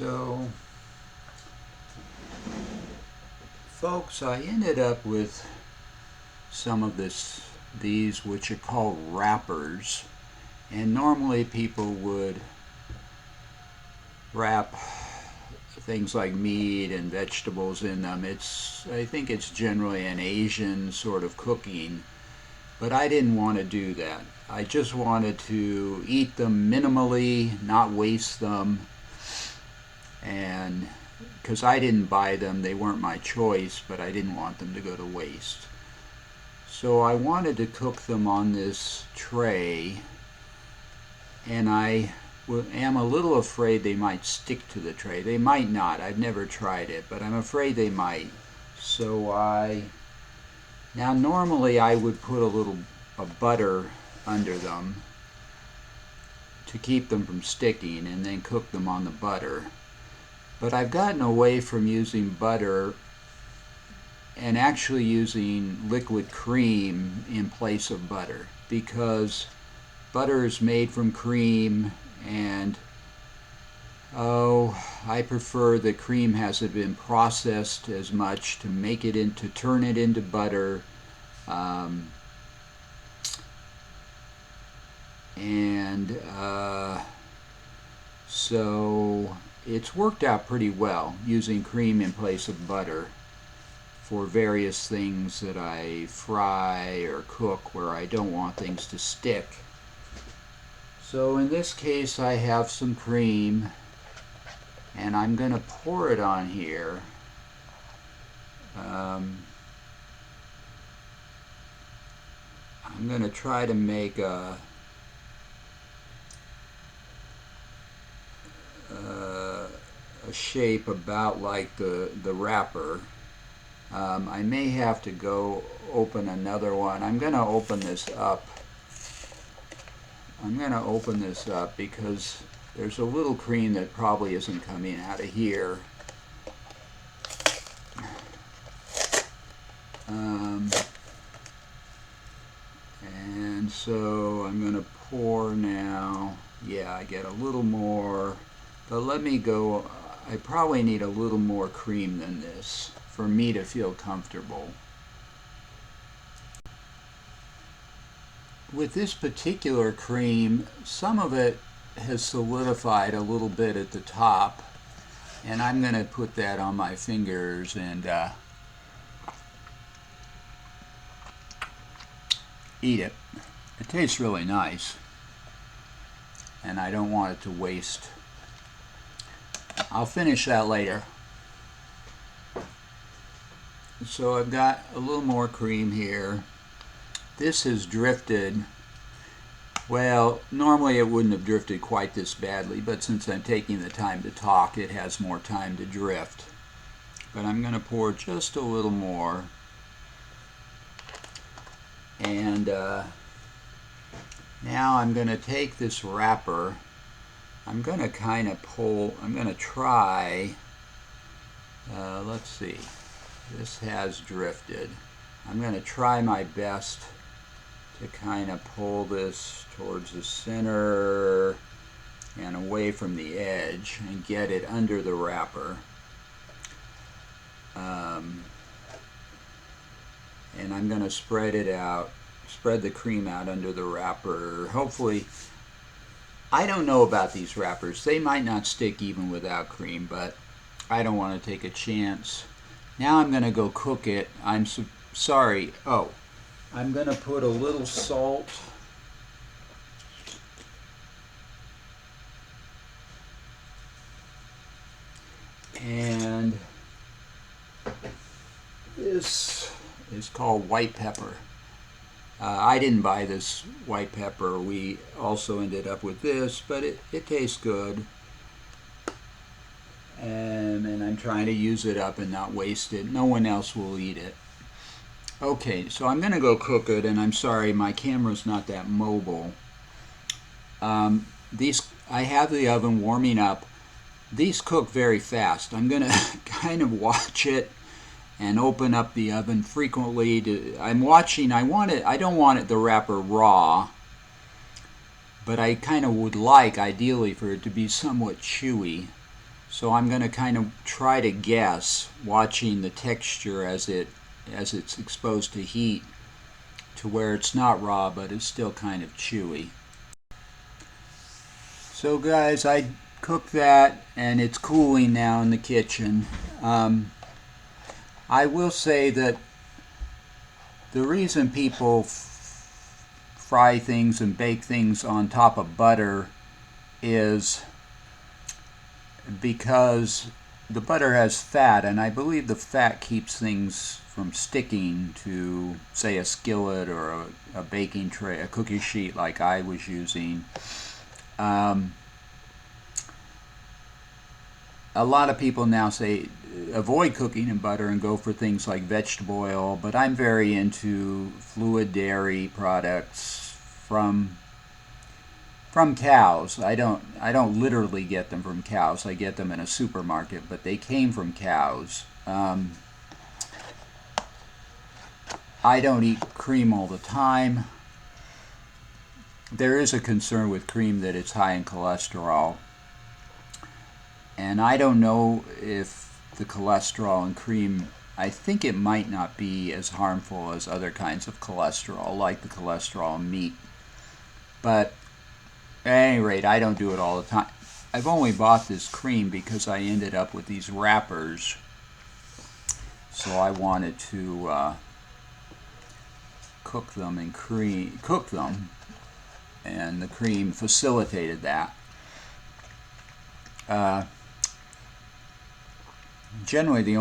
So, folks, I ended up with some of these which are called wrappers, and normally people would wrap things like meat and vegetables in them. I think it's generally an Asian sort of cooking, but I didn't want to do that. I just wanted to eat them minimally, not waste them, and because I didn't buy them, they weren't my choice, but I didn't want them to go to waste. So I wanted to cook them on this tray, and I am a little afraid they might stick to the tray. They might not. I've never tried it, but I'm afraid they might. Now normally I would put a little butter under them to keep them from sticking and then cook them on the butter. But I've gotten away from using butter and actually using liquid cream in place of butter, because butter is made from cream, and I prefer the cream hasn't been processed as much to turn it into butter. So it's worked out pretty well using cream in place of butter for various things that I fry or cook where I don't want things to stick. So in this case I have some cream, and I'm going to pour it on here. I'm going to try to make a shape about like the wrapper. I may have to go open another one. I'm going to open this up. Because there's a little cream that probably isn't coming out of here. And so I'm going to pour now. Yeah, I get a little more, but let me go. I probably need a little more cream than this for me to feel comfortable. With this particular cream, some of it has solidified a little bit at the top, and I'm going to put that on my fingers and eat it. It tastes really nice, and I don't want it to waste. I'll finish that later. So I've got a little more cream here. This has drifted. Well, normally it wouldn't have drifted quite this badly, but since I'm taking the time to talk, it has more time to drift. But I'm going to pour just a little more. And now I'm going to take this wrapper. I'm going to kind of I'm going to try, let's see, this has drifted. I'm going to try my best to kind of pull this towards the center and away from the edge and get it under the wrapper. And I'm going to spread the cream out under the wrapper. Hopefully, I don't know about these wrappers. They might not stick even without cream, but I don't want to take a chance. Now I'm going to go cook it. I'm sorry. I'm going to put a little salt and this is called white pepper. I didn't buy this white pepper. We also ended up with this, but it tastes good. And I'm trying to use it up and not waste it. No one else will eat it. Okay, so I'm going to go cook it, and I'm sorry, my camera's not that mobile. I have the oven warming up. These cook very fast. I'm going to kind of watch it and open up the oven frequently. I'm watching. I don't want the wrapper raw, but I kind of would like, ideally, for it to be somewhat chewy. So I'm going to kind of try to guess, watching the texture as it's exposed to heat, to where it's not raw but it's still kind of chewy. So guys, I cooked that and it's cooling now in the kitchen. I will say that the reason people fry things and bake things on top of butter is because the butter has fat, and I believe the fat keeps things from sticking to, say, a skillet or a baking tray, a cookie sheet like I was using. A lot of people now say avoid cooking in butter and go for things like vegetable oil, but I'm very into fluid dairy products from cows. I don't literally get them from cows. I get them in a supermarket, but they came from cows. I don't eat cream all the time. There is a concern with cream that it's high in cholesterol. And I don't know if the cholesterol in cream, I think it might not be as harmful as other kinds of cholesterol, like the cholesterol in meat. But at any rate, I don't do it all the time. I've only bought this cream because I ended up with these wrappers. So I wanted to cook them, and the cream facilitated that. Generally the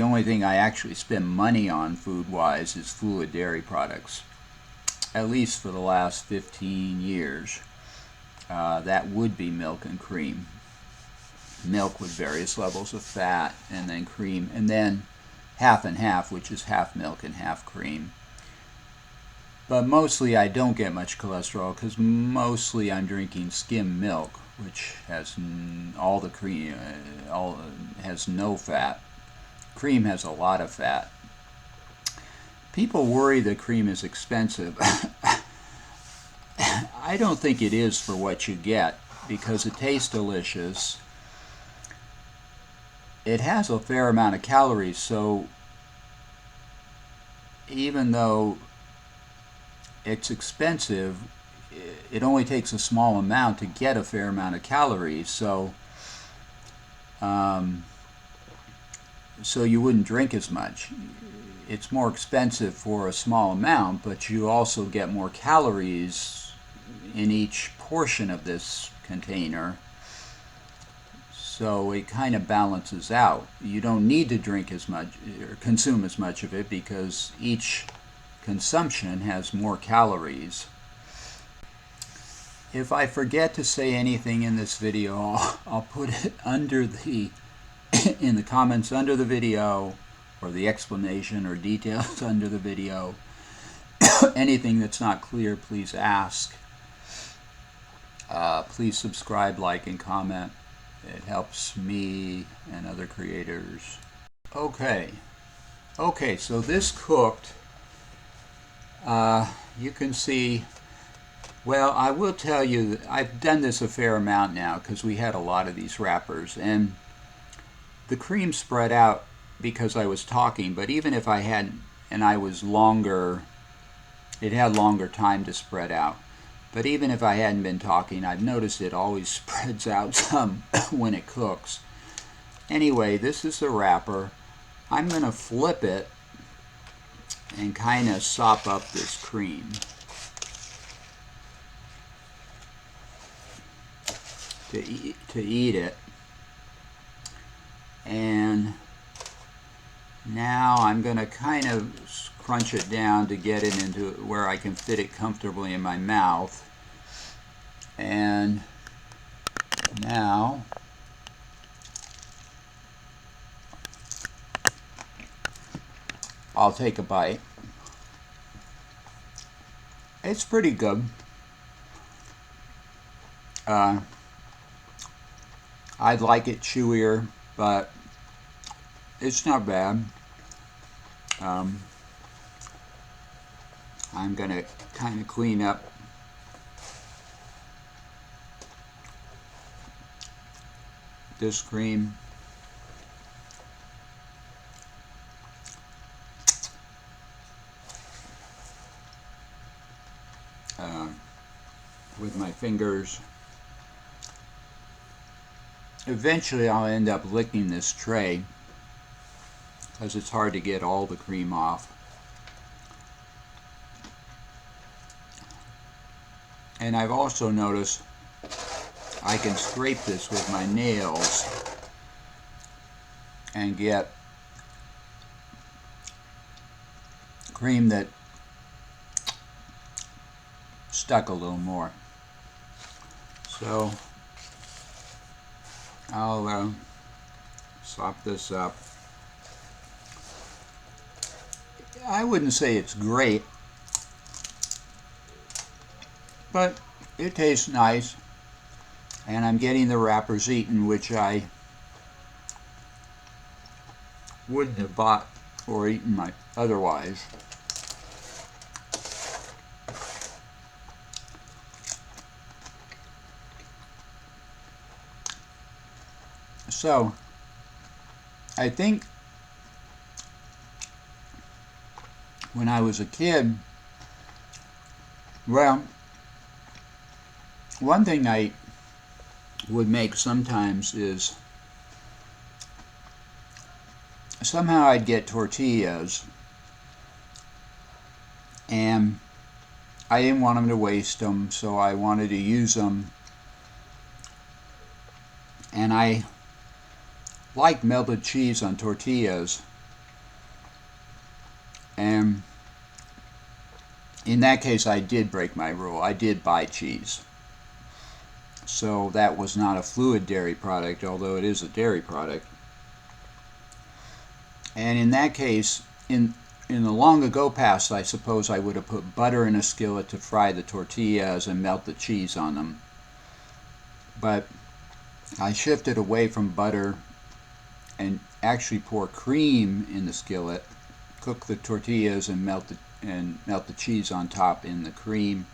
only thing I actually spend money on food-wise is fluid dairy products, at least for the last 15 years. That would be milk and cream. Milk with various levels of fat, and then cream, and then half and half, which is half milk and half cream. But mostly I don't get much cholesterol because mostly I'm drinking skim milk, which has all the cream, has no fat. Cream has a lot of fat. People worry that cream is expensive. I don't think it is for what you get, because it tastes delicious. It has a fair amount of calories, so even though it's expensive, it only takes a small amount to get a fair amount of calories. So you wouldn't drink as much. It's more expensive for a small amount, but you also get more calories in each portion of this container. So it kind of balances out. You don't need to drink as much or consume as much of it, because each consumption has more calories. If I forget to say anything in this video, I'll put it under in the comments under the video, or the explanation or details under the video. Anything that's not clear, please ask. Please subscribe, like, and comment. It helps me and other creators. Okay, so this cooked. You can see, well, I will tell you that I've done this a fair amount now because we had a lot of these wrappers, and the cream spread out because I was talking, but even if I hadn't, and I was longer, it had longer time to spread out. But even if I hadn't been talking, I've noticed it always spreads out some when it cooks. Anyway, this is the wrapper. I'm going to flip it and kind of sop up this cream. To eat it. And now I'm going to kind of crunch it down to get it into where I can fit it comfortably in my mouth. And now I'll take a bite. It's pretty good. I'd like it chewier, but it's not bad. I'm going to kind of clean up this cream. With my fingers. Eventually I'll end up licking this tray because it's hard to get all the cream off. And I've also noticed I can scrape this with my nails and get cream that stuck a little more. So I'll sop this up. I wouldn't say it's great, but it tastes nice, and I'm getting the wrappers eaten, which I wouldn't have bought or eaten otherwise. So I think when I was a kid, well, one thing I would make sometimes is somehow I'd get tortillas, and I didn't want them to waste them, so I wanted to use them, and I like melted cheese on tortillas, and in that case I did break my rule. I did buy cheese, so that was not a fluid dairy product, although it is a dairy product. And in that case, in the long ago past, I suppose I would have put butter in a skillet to fry the tortillas and melt the cheese on them, but I shifted away from butter and actually pour cream in the skillet, cook the tortillas and melt the cheese on top in the cream.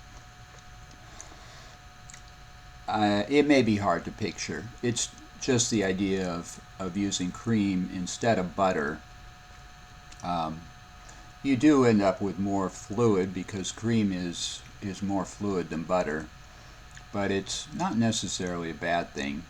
It may be hard to picture. It's just the idea of using cream instead of butter. You do end up with more fluid because cream is more fluid than butter, but it's not necessarily a bad thing.